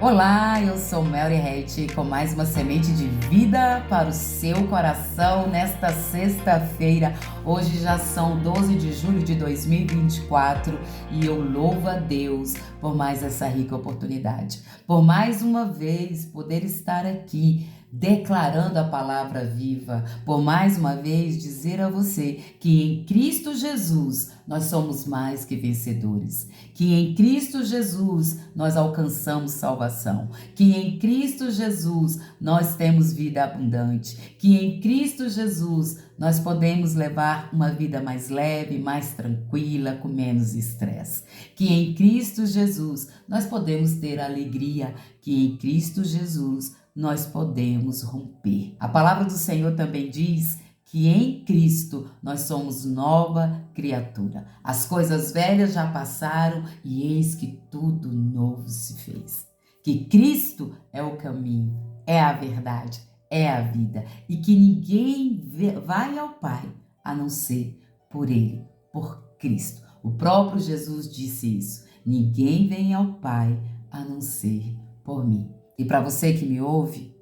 Olá, eu sou Mary Hett com mais uma semente de vida para o seu coração nesta sexta-feira. Hoje já são 12 de julho de 2024 e eu louvo a Deus por mais essa rica oportunidade, por mais uma vez poder estar aqui declarando a palavra viva, por mais uma vez dizer a você que em Cristo Jesus nós somos mais que vencedores, que em Cristo Jesus nós alcançamos salvação, que em Cristo Jesus nós temos vida abundante, que em Cristo Jesus nós podemos levar uma vida mais leve, mais tranquila, com menos estresse, que em Cristo Jesus nós podemos ter alegria, que em Cristo Jesus nós podemos romper. A palavra do Senhor também diz que em Cristo nós somos nova criatura. As coisas velhas já passaram e eis que tudo novo se fez. Que Cristo é o caminho, é a verdade, é a vida e que ninguém vai ao Pai a não ser por Ele, por Cristo. O próprio Jesus disse isso. Ninguém vem ao Pai a não ser por mim. E para você que me ouve,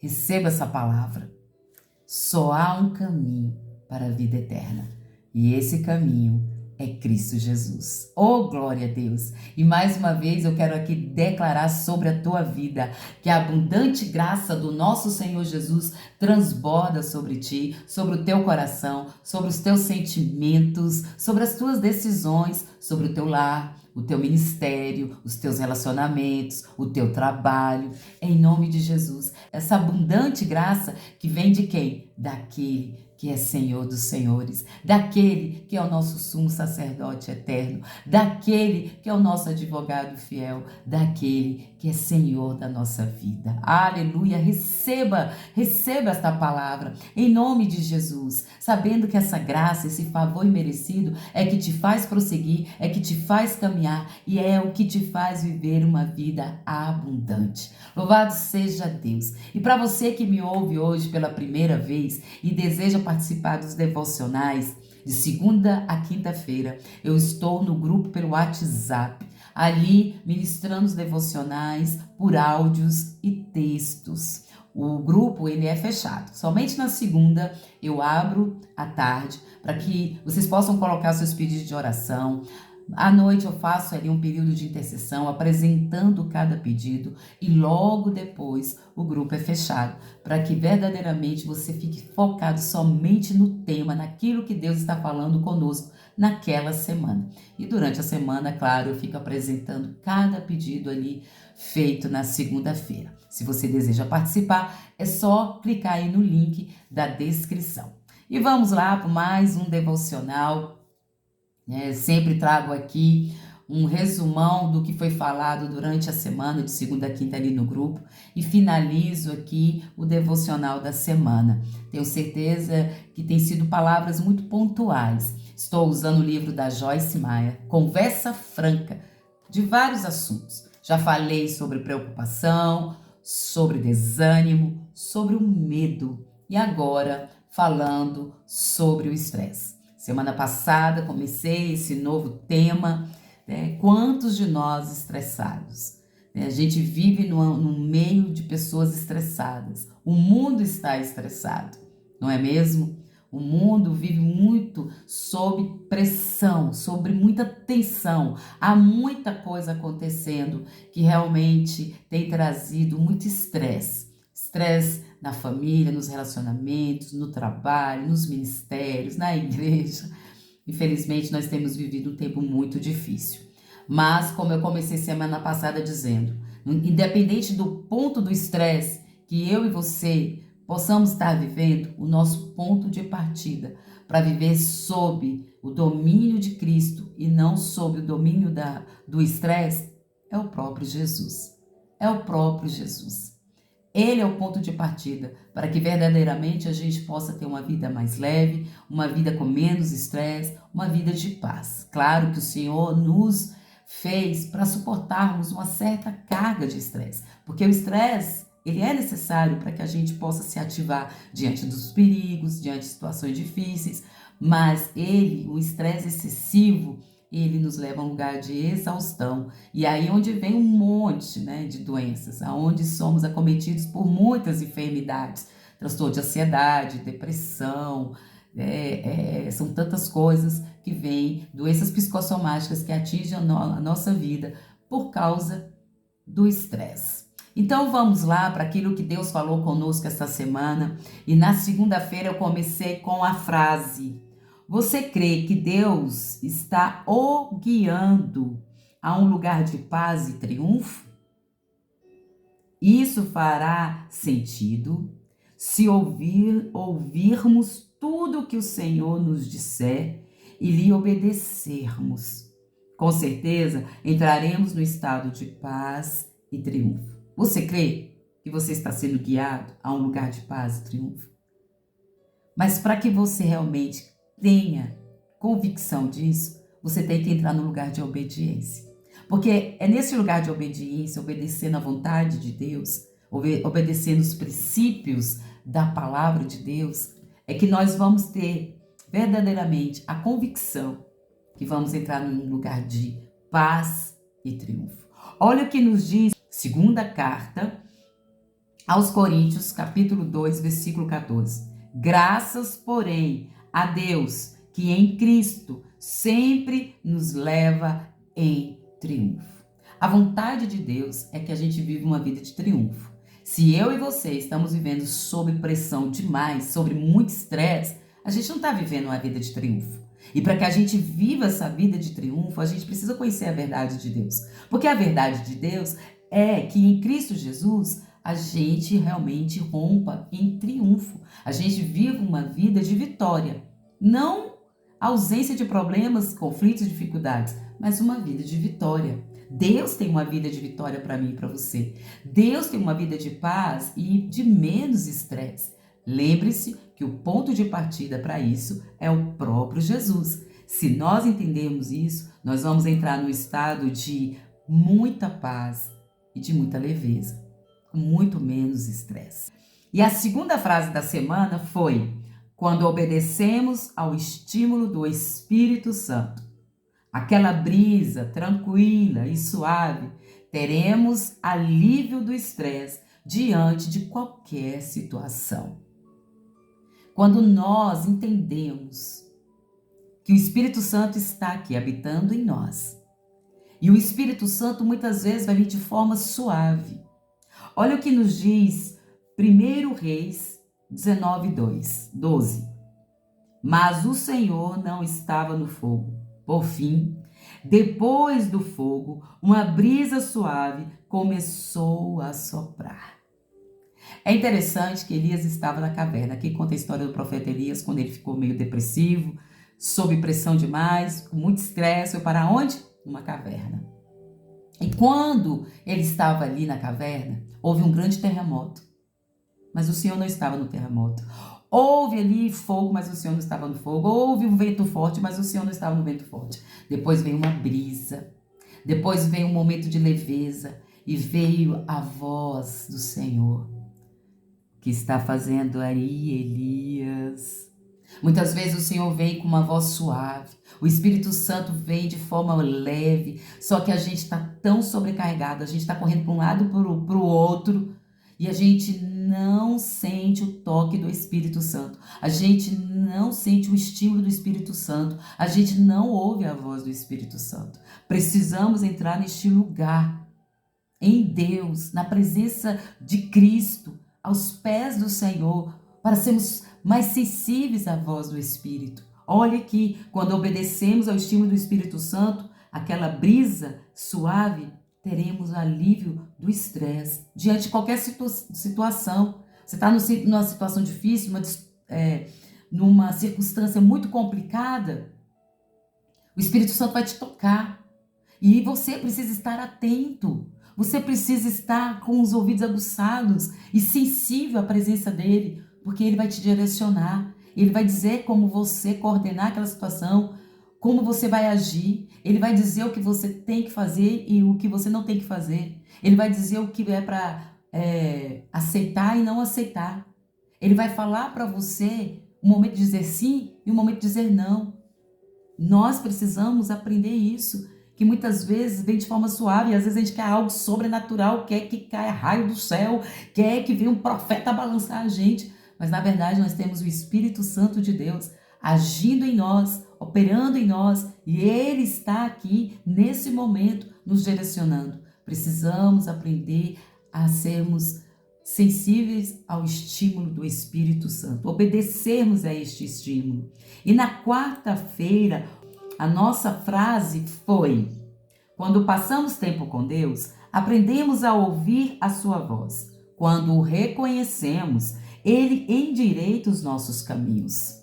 receba essa palavra. Só há um caminho para a vida eterna. E esse caminho é Cristo Jesus. Oh, glória a Deus! E mais uma vez eu quero aqui declarar sobre a tua vida que a abundante graça do nosso Senhor Jesus transborda sobre ti, sobre o teu coração, sobre os teus sentimentos, sobre as tuas decisões, sobre o teu lar, o teu ministério, os teus relacionamentos, o teu trabalho, em nome de Jesus. Essa abundante graça que vem de quem? Daquele que é Senhor dos senhores, daquele que é o nosso sumo sacerdote eterno, daquele que é o nosso advogado fiel, daquele que é Senhor da nossa vida. Aleluia! Receba esta palavra em nome de Jesus, sabendo que essa graça, esse favor imerecido é que te faz prosseguir, é que te faz caminhar e é o que te faz viver uma vida abundante. Louvado seja Deus! E para você que me ouve hoje pela primeira vez e deseja participar dos devocionais de segunda a quinta-feira, eu estou no grupo pelo WhatsApp, ali ministrando os devocionais por áudios e textos. O grupo ele é fechado. Somente na segunda eu abro à tarde para que vocês possam colocar seus pedidos de oração. À noite eu faço ali um período de intercessão, apresentando cada pedido e logo depois o grupo é fechado, para que verdadeiramente você fique focado somente no tema, naquilo que Deus está falando conosco naquela semana. E durante a semana, claro, eu fico apresentando cada pedido ali feito na segunda-feira. Se você deseja participar, é só clicar aí no link da descrição. E vamos lá para mais um devocional. Sempre trago aqui um resumão do que foi falado durante a semana, de segunda a quinta ali no grupo, e finalizo aqui o devocional da semana. Tenho certeza que tem sido palavras muito pontuais. Estou usando o livro da Joyce Meyer, Conversa Franca, de vários assuntos. Já falei sobre preocupação, sobre desânimo, sobre o medo e agora falando sobre o estresse. Semana passada comecei esse novo tema, quantos de nós estressados? A gente vive no meio de pessoas estressadas, o mundo está estressado, não é mesmo? O mundo vive muito sob pressão, sobre muita tensão, há muita coisa acontecendo que realmente tem trazido muito estresse. Estresse na família, nos relacionamentos, no trabalho, nos ministérios, na igreja. Infelizmente, nós temos vivido um tempo muito difícil. Mas, como eu comecei semana passada dizendo, independente do ponto do estresse que eu e você possamos estar vivendo, o nosso ponto de partida para viver sob o domínio de Cristo e não sob o domínio do estresse é o próprio Jesus. É o próprio Jesus. Ele é o ponto de partida para que verdadeiramente a gente possa ter uma vida mais leve, uma vida com menos estresse, uma vida de paz. Claro que o Senhor nos fez para suportarmos uma certa carga de estresse, porque o estresse ele é necessário para que a gente possa se ativar diante dos perigos, diante de situações difíceis, mas o estresse excessivo, ele nos leva a um lugar de exaustão. E aí onde vem um monte, né, de doenças, aonde somos acometidos por muitas enfermidades, transtorno de ansiedade, depressão, são tantas coisas que vêm, doenças psicossomáticas que atingem a nossa vida por causa do estresse. Então vamos lá para aquilo que Deus falou conosco esta semana. E na segunda-feira eu comecei com a frase: você crê que Deus está o guiando a um lugar de paz e triunfo? Isso fará sentido se ouvirmos tudo que o Senhor nos disser e lhe obedecermos. Com certeza entraremos no estado de paz e triunfo. Você crê que você está sendo guiado a um lugar de paz e triunfo? Mas para que você realmente tenha convicção disso, você tem que entrar no lugar de obediência. Porque é nesse lugar de obediência, obedecendo à vontade de Deus, obedecendo os princípios da palavra de Deus, é que nós vamos ter verdadeiramente a convicção que vamos entrar num lugar de paz e triunfo. Olha o que nos diz segunda carta aos Coríntios, capítulo 2, versículo 14. Graças, porém, a Deus, que em Cristo sempre nos leva em triunfo. A vontade de Deus é que a gente vive uma vida de triunfo. Se eu e você estamos vivendo sob pressão demais, sobre muito estresse, a gente não está vivendo uma vida de triunfo. E para que a gente viva essa vida de triunfo, a gente precisa conhecer a verdade de Deus. Porque a verdade de Deus é que em Cristo Jesus a gente realmente rompa em triunfo. A gente viva uma vida de vitória. Não ausência de problemas, conflitos, dificuldades, mas uma vida de vitória. Deus tem uma vida de vitória para mim e para você. Deus tem uma vida de paz e de menos estresse. Lembre-se que o ponto de partida para isso é o próprio Jesus. Se nós entendermos isso, nós vamos entrar no estado de muita paz e de muita leveza, com muito menos estresse. E a segunda frase da semana foi: quando obedecemos ao estímulo do Espírito Santo, aquela brisa tranquila e suave, teremos alívio do estresse diante de qualquer situação. Quando nós entendemos que o Espírito Santo está aqui habitando em nós, e o Espírito Santo muitas vezes vai vir de forma suave. Olha o que nos diz 1 Reis 12. Mas o Senhor não estava no fogo. Por fim, depois do fogo, uma brisa suave começou a soprar. É interessante que Elias estava na caverna. Aqui conta a história do profeta Elias, quando ele ficou meio depressivo, sob pressão demais, com muito estresse. Foi para onde? Uma caverna. E quando ele estava ali na caverna, houve um grande terremoto. Mas o Senhor não estava no terremoto. Houve ali fogo, mas o Senhor não estava no fogo. Houve um vento forte, mas o Senhor não estava no vento forte. Depois veio uma brisa. Depois veio um momento de leveza. E veio a voz do Senhor. O que está fazendo aí, Elias? Muitas vezes o Senhor vem com uma voz suave. O Espírito Santo vem de forma leve. Só que a gente está tão sobrecarregado. A gente está correndo para um lado e para o outro. E a gente não sente o toque do Espírito Santo. A gente não sente o estímulo do Espírito Santo. A gente não ouve a voz do Espírito Santo. Precisamos entrar neste lugar, em Deus, na presença de Cristo, aos pés do Senhor, para sermos mais sensíveis à voz do Espírito. Olha que quando obedecemos ao estímulo do Espírito Santo, aquela brisa suave, teremos alívio do estresse diante de qualquer situação. Você está numa situação difícil, numa circunstância muito complicada, o Espírito Santo vai te tocar. E você precisa estar atento. Você precisa estar com os ouvidos aguçados e sensível à presença dele, porque ele vai te direcionar. Ele vai dizer como você coordenar aquela situação, como você vai agir. Ele vai dizer o que você tem que fazer e o que você não tem que fazer. Ele vai dizer o que é para aceitar e não aceitar. Ele vai falar para você o momento de dizer sim e o momento de dizer não. Nós precisamos aprender isso, que muitas vezes vem de forma suave, e às vezes a gente quer algo sobrenatural, quer que caia raio do céu, quer que venha um profeta balançar a gente, mas na verdade nós temos o Espírito Santo de Deus agindo em nós, operando em nós, e Ele está aqui nesse momento nos direcionando. Precisamos aprender a sermos sensíveis ao estímulo do Espírito Santo, obedecermos a este estímulo. E na quarta-feira, a nossa frase foi: quando passamos tempo com Deus, aprendemos a ouvir a sua voz. Quando o reconhecemos, Ele endireita os nossos caminhos.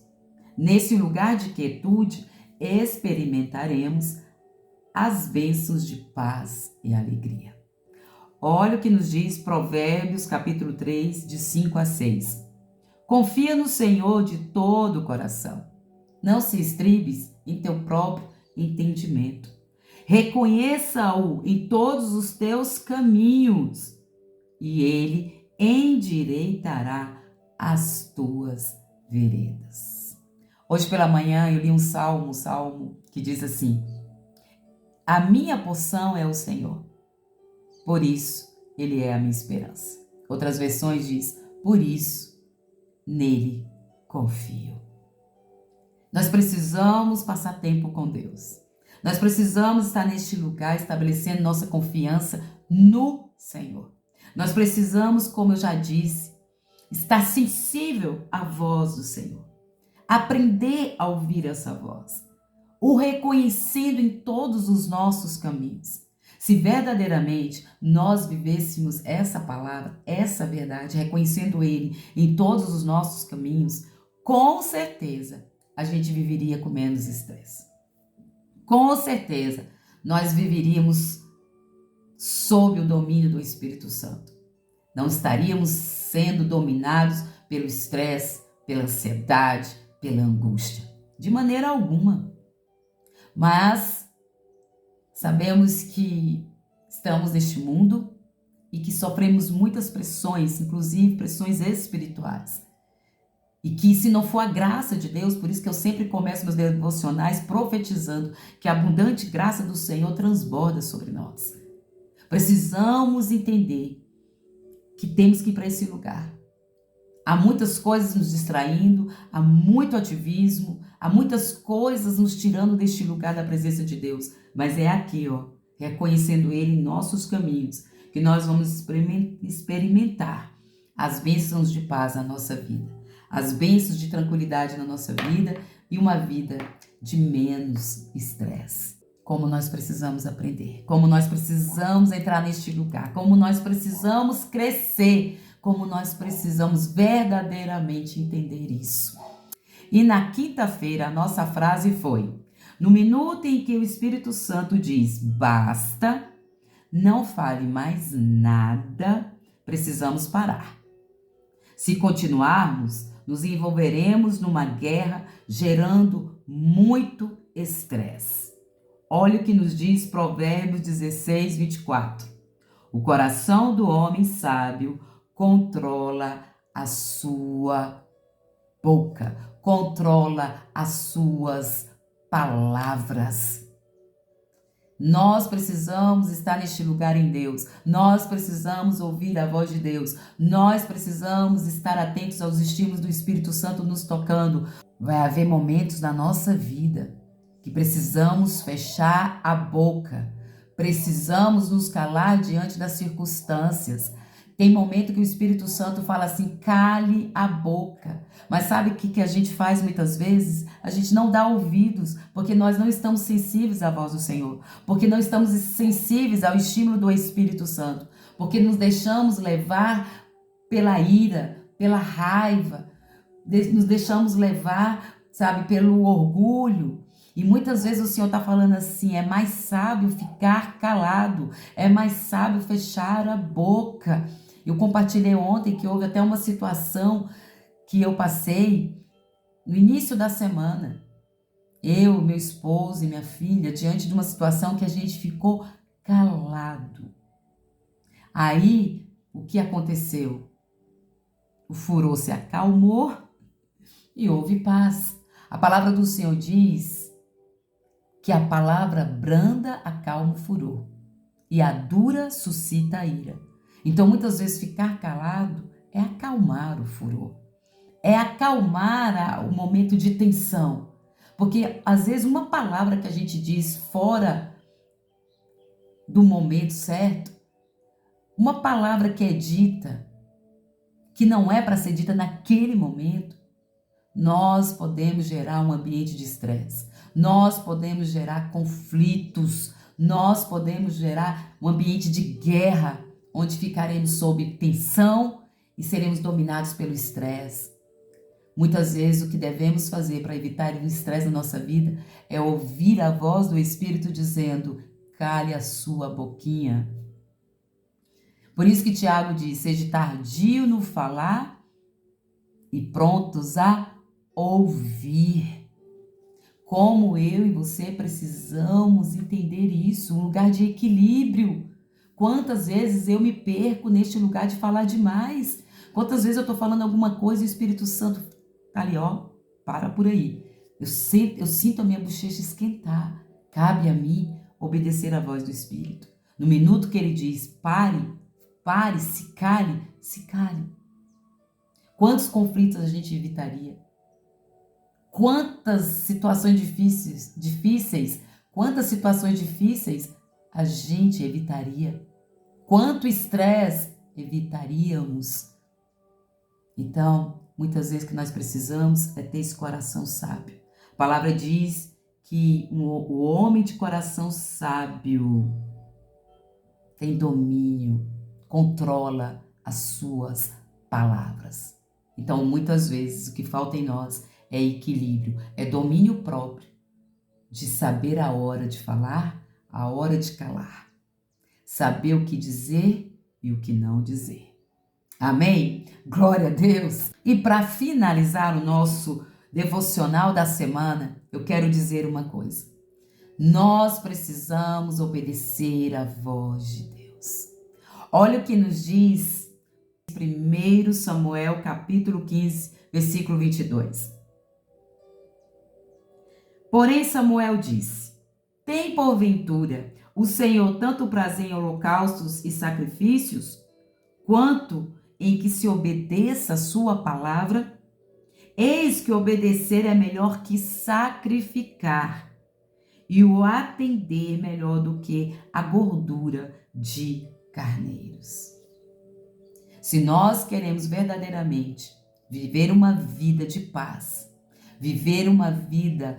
Nesse lugar de quietude, experimentaremos as bênçãos de paz e alegria. Olha o que nos diz Provérbios capítulo 3, de 5 a 6. Confia no Senhor de todo o coração. Não se estribes em teu próprio entendimento. Reconheça-o em todos os teus caminhos, e ele endireitará as tuas veredas. Hoje pela manhã eu li um salmo que diz assim: a minha porção é o Senhor, por isso Ele é a minha esperança. Outras versões diz: por isso nele confio. Nós precisamos passar tempo com Deus. Nós precisamos estar neste lugar estabelecendo nossa confiança no Senhor. Nós precisamos, como eu já disse, estar sensível à voz do Senhor. Aprender a ouvir essa voz. O reconhecendo em todos os nossos caminhos. Se verdadeiramente nós vivêssemos essa palavra, essa verdade, reconhecendo Ele em todos os nossos caminhos, com certeza a gente viveria com menos estresse. Com certeza nós viveríamos sob o domínio do Espírito Santo. Não estaríamos sendo dominados pelo estresse, pela ansiedade, pela angústia. De maneira alguma. Mas sabemos que estamos neste mundo e que sofremos muitas pressões, inclusive pressões espirituais. E que se não for a graça de Deus, por isso que eu sempre começo meus devocionais profetizando que a abundante graça do Senhor transborda sobre nós. Precisamos entender que temos que ir para esse lugar. Há muitas coisas nos distraindo, há muito ativismo, há muitas coisas nos tirando deste lugar da presença de Deus. Mas é aqui, reconhecendo Ele em nossos caminhos, que nós vamos experimentar as bênçãos de paz na nossa vida, as bênçãos de tranquilidade na nossa vida e uma vida de menos estresse. Como nós precisamos aprender, como nós precisamos entrar neste lugar, como nós precisamos crescer, como nós precisamos verdadeiramente entender isso. E na quinta-feira a nossa frase foi: no minuto em que o Espírito Santo diz basta, não fale mais nada, precisamos parar. Se continuarmos, nos envolveremos numa guerra gerando muito estresse. Olha o que nos diz Provérbios 16, 24. O coração do homem sábio controla a sua boca, controla as suas palavras. Nós precisamos estar neste lugar em Deus. Nós precisamos ouvir a voz de Deus. Nós precisamos estar atentos aos estímulos do Espírito Santo nos tocando. Vai haver momentos na nossa vida que precisamos fechar a boca. Precisamos nos calar diante das circunstâncias. Tem momento que o Espírito Santo fala assim: cale a boca. Mas sabe o que a gente faz muitas vezes? A gente não dá ouvidos, porque nós não estamos sensíveis à voz do Senhor. Porque não estamos sensíveis ao estímulo do Espírito Santo. Porque nos deixamos levar pela ira, pela raiva. Nos deixamos levar, pelo orgulho. E muitas vezes o Senhor está falando assim: é mais sábio ficar calado. É mais sábio fechar a boca. Eu compartilhei ontem que houve até uma situação que eu passei no início da semana. Eu, meu esposo e minha filha, diante de uma situação que a gente ficou calado. Aí, o que aconteceu? O furor se acalmou e houve paz. A palavra do Senhor diz que a palavra branda acalma o furor e a dura suscita a ira. Então, muitas vezes, ficar calado é acalmar o furor, é acalmar o momento de tensão. Porque, às vezes, uma palavra que a gente diz fora do momento certo, uma palavra que é dita, que não é para ser dita naquele momento, nós podemos gerar um ambiente de estresse, nós podemos gerar conflitos, nós podemos gerar um ambiente de guerra, onde ficaremos sob tensão e seremos dominados pelo estresse. Muitas vezes o que devemos fazer para evitar o estresse na nossa vida é ouvir a voz do Espírito dizendo: cale a sua boquinha. Por isso que Tiago diz: seja tardio no falar e prontos a ouvir. Como eu e você precisamos entender isso, um lugar de equilíbrio. Quantas vezes eu me perco neste lugar de falar demais? Quantas vezes eu estou falando alguma coisa e o Espírito Santo tá ali, ó, para por aí. Eu sinto a minha bochecha esquentar. Cabe a mim obedecer à voz do Espírito. No minuto que ele diz: pare, se cale, se cale. Quantos conflitos a gente evitaria? Quantas situações difíceis a gente evitaria? Quanto estresse evitaríamos? Então, muitas vezes o que nós precisamos é ter esse coração sábio. A palavra diz que o homem de coração sábio tem domínio, controla as suas palavras. Então, muitas vezes o que falta em nós é equilíbrio, é domínio próprio, de saber a hora de falar, a hora de calar, saber o que dizer e o que não dizer. Amém? Glória a Deus! E para finalizar o nosso devocional da semana, eu quero dizer uma coisa. Nós precisamos obedecer à voz de Deus. Olha o que nos diz 1 Samuel capítulo 15, versículo 22. Porém Samuel disse: tem porventura o Senhor tanto prazer em holocaustos e sacrifícios, quanto em que se obedeça a sua palavra? Eis que obedecer é melhor que sacrificar, e o atender melhor do que a gordura de carneiros. Se nós queremos verdadeiramente viver uma vida de paz, viver uma vida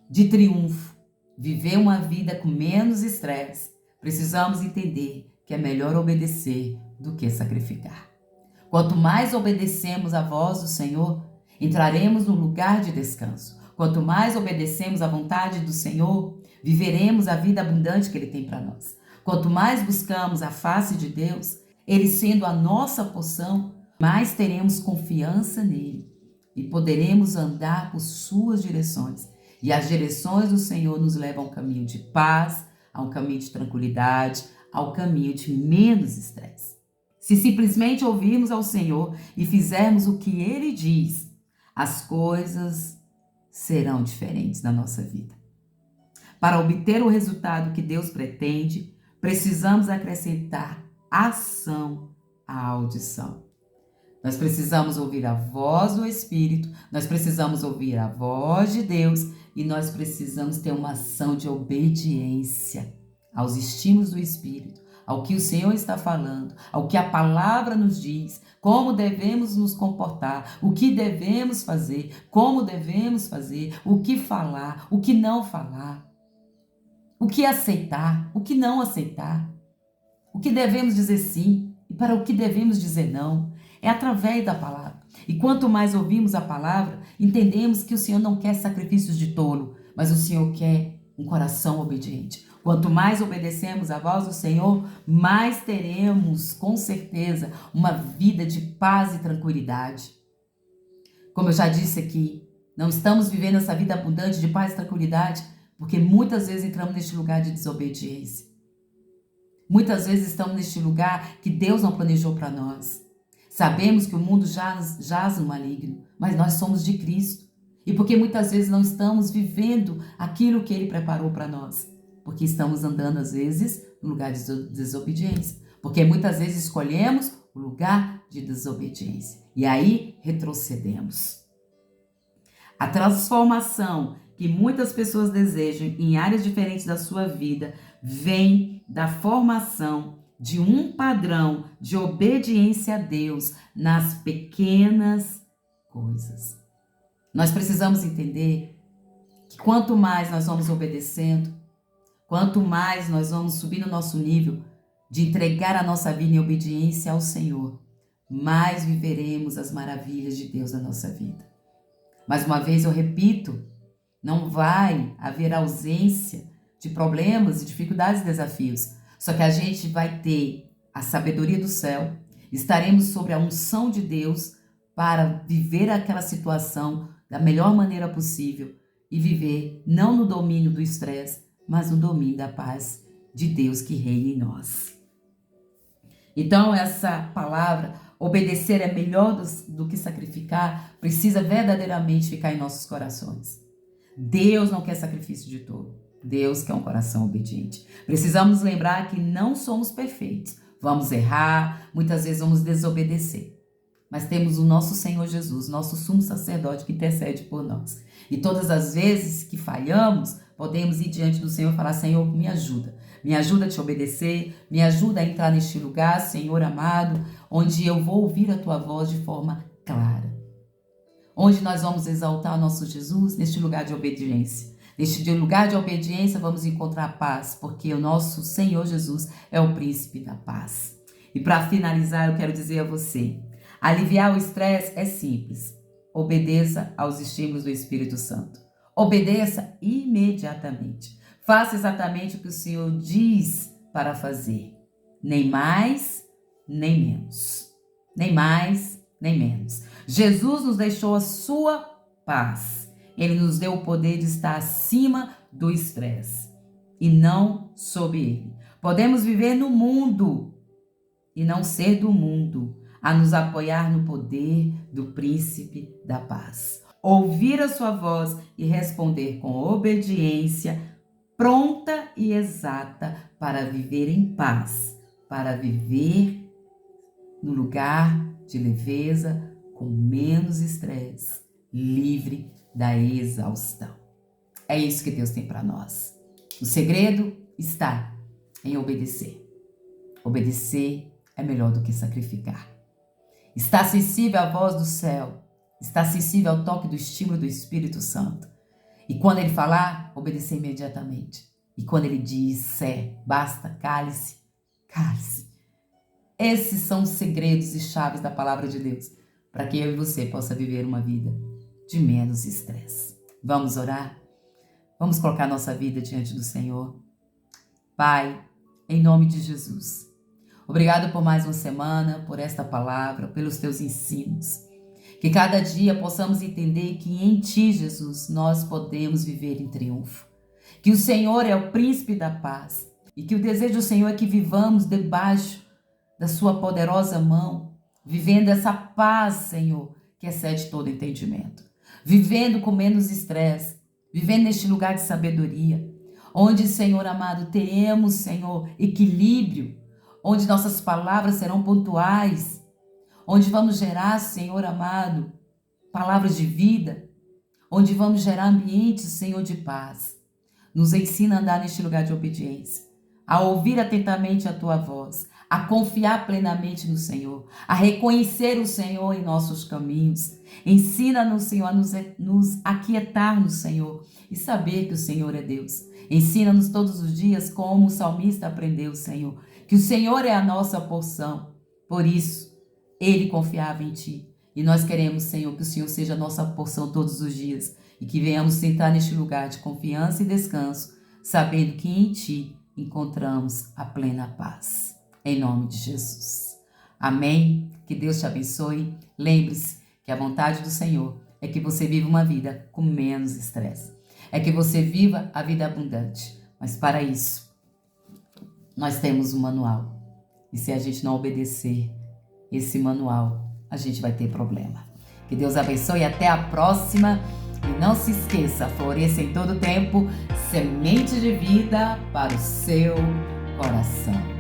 de triunfo, viver uma vida com menos estresse, precisamos entender que é melhor obedecer do que sacrificar. Quanto mais obedecemos à voz do Senhor, entraremos no lugar de descanso. Quanto mais obedecemos à vontade do Senhor, viveremos a vida abundante que Ele tem para nós. Quanto mais buscamos a face de Deus, Ele sendo a nossa porção, mais teremos confiança nele e poderemos andar por suas direções. E as direções do Senhor nos levam a um caminho de paz, a um caminho de tranquilidade, ao caminho de menos estresse. Se simplesmente ouvirmos ao Senhor e fizermos o que Ele diz, as coisas serão diferentes na nossa vida. Para obter o resultado que Deus pretende, precisamos acrescentar ação à audição. Nós precisamos ouvir a voz do Espírito, nós precisamos ouvir a voz de Deus e nós precisamos ter uma ação de obediência aos estímulos do Espírito, ao que o Senhor está falando, ao que a palavra nos diz, como devemos nos comportar, o que devemos fazer, como devemos fazer, o que falar, o que não falar, o que aceitar, o que não aceitar, o que devemos dizer sim e para o que devemos dizer não. É através da palavra. E quanto mais ouvimos a palavra, entendemos que o Senhor não quer sacrifícios de tolo, mas o Senhor quer um coração obediente. Quanto mais obedecemos à voz do Senhor, mais teremos, com certeza, uma vida de paz e tranquilidade. Como eu já disse aqui, não estamos vivendo essa vida abundante de paz e tranquilidade porque muitas vezes entramos neste lugar de desobediência. Muitas vezes estamos neste lugar que Deus não planejou para nós. Sabemos que o mundo jaz no maligno, mas nós somos de Cristo. E porque muitas vezes não estamos vivendo aquilo que Ele preparou para nós. Porque estamos andando, às vezes, no lugar de desobediência. Porque muitas vezes escolhemos o lugar de desobediência. E aí retrocedemos. A transformação que muitas pessoas desejam em áreas diferentes da sua vida vem da formação de um padrão de obediência a Deus nas pequenas coisas. Nós precisamos entender que quanto mais nós vamos obedecendo, quanto mais nós vamos subir no nosso nível de entregar a nossa vida em obediência ao Senhor, mais viveremos as maravilhas de Deus na nossa vida. Mais uma vez eu repito, não vai haver ausência de problemas, de dificuldades e desafios. Só que a gente vai ter a sabedoria do céu, estaremos sobre a unção de Deus para viver aquela situação da melhor maneira possível e viver não no domínio do estresse, mas no domínio da paz de Deus que reina em nós. Então essa palavra, obedecer é melhor do que sacrificar, precisa verdadeiramente ficar em nossos corações. Deus não quer sacrifício de todo. Deus quer um coração obediente. Precisamos lembrar que não somos perfeitos. Vamos errar, muitas vezes vamos desobedecer. Mas temos o nosso Senhor Jesus, nosso sumo sacerdote que intercede por nós. E todas as vezes que falhamos, podemos ir diante do Senhor e falar: Senhor, me ajuda. Me ajuda a te obedecer, me ajuda a entrar neste lugar, Senhor amado, onde eu vou ouvir a tua voz de forma clara. Onde nós vamos exaltar o nosso Jesus? Neste lugar de obediência. Neste lugar de obediência vamos encontrar paz, porque o nosso Senhor Jesus é o príncipe da paz. E para finalizar, eu quero dizer a você, aliviar o estresse é simples. Obedeça aos estímulos do Espírito Santo. Obedeça imediatamente. Faça exatamente o que o Senhor diz para fazer. Nem mais, nem menos. Nem mais, nem menos. Jesus nos deixou a sua paz. Ele nos deu o poder de estar acima do estresse e não sob ele. Podemos viver no mundo e não ser do mundo, a nos apoiar no poder do príncipe da paz. Ouvir a sua voz e responder com obediência, pronta e exata para viver em paz, para viver no lugar de leveza, com menos estresse, livre da exaustão. É isso que Deus tem para nós. O segredo está em obedecer. Obedecer é melhor do que sacrificar. Está sensível à voz do céu, está sensível ao toque do estímulo do Espírito Santo. E quando ele falar, obedecer imediatamente. E quando ele disser, basta, cale-se, cale-se. Esses são os segredos e chaves da palavra de Deus, para que eu e você possa viver uma vida de menos estresse. Vamos orar? Vamos colocar nossa vida diante do Senhor. Pai, em nome de Jesus, obrigado por mais uma semana, por esta palavra, pelos teus ensinos. Que cada dia possamos entender que em Ti, Jesus, nós podemos viver em triunfo. Que o Senhor é o príncipe da paz e que o desejo do Senhor é que vivamos debaixo da Sua poderosa mão, vivendo essa paz, Senhor, que excede todo entendimento. Vivendo com menos estresse, vivendo neste lugar de sabedoria, onde, Senhor amado, teremos, Senhor, equilíbrio, onde nossas palavras serão pontuais, onde vamos gerar, Senhor amado, palavras de vida, onde vamos gerar ambientes, Senhor, de paz. Nos ensina a andar neste lugar de obediência, a ouvir atentamente a Tua voz, a confiar plenamente no Senhor, a reconhecer o Senhor em nossos caminhos. Ensina-nos, Senhor, a nos aquietar no Senhor e saber que o Senhor é Deus. Ensina-nos todos os dias como o salmista aprendeu, Senhor, que o Senhor é a nossa porção. Por isso, ele confiava em Ti. E nós queremos, Senhor, que o Senhor seja a nossa porção todos os dias e que venhamos sentar neste lugar de confiança e descanso, sabendo que em Ti encontramos a plena paz. Em nome de Jesus. Amém. Que Deus te abençoe. Lembre-se que a vontade do Senhor é que você viva uma vida com menos estresse. É que você viva a vida abundante. Mas para isso, nós temos um manual. E se a gente não obedecer esse manual, a gente vai ter problema. Que Deus abençoe e até a próxima. não se esqueça, floresça em todo tempo, semente de vida para o seu coração.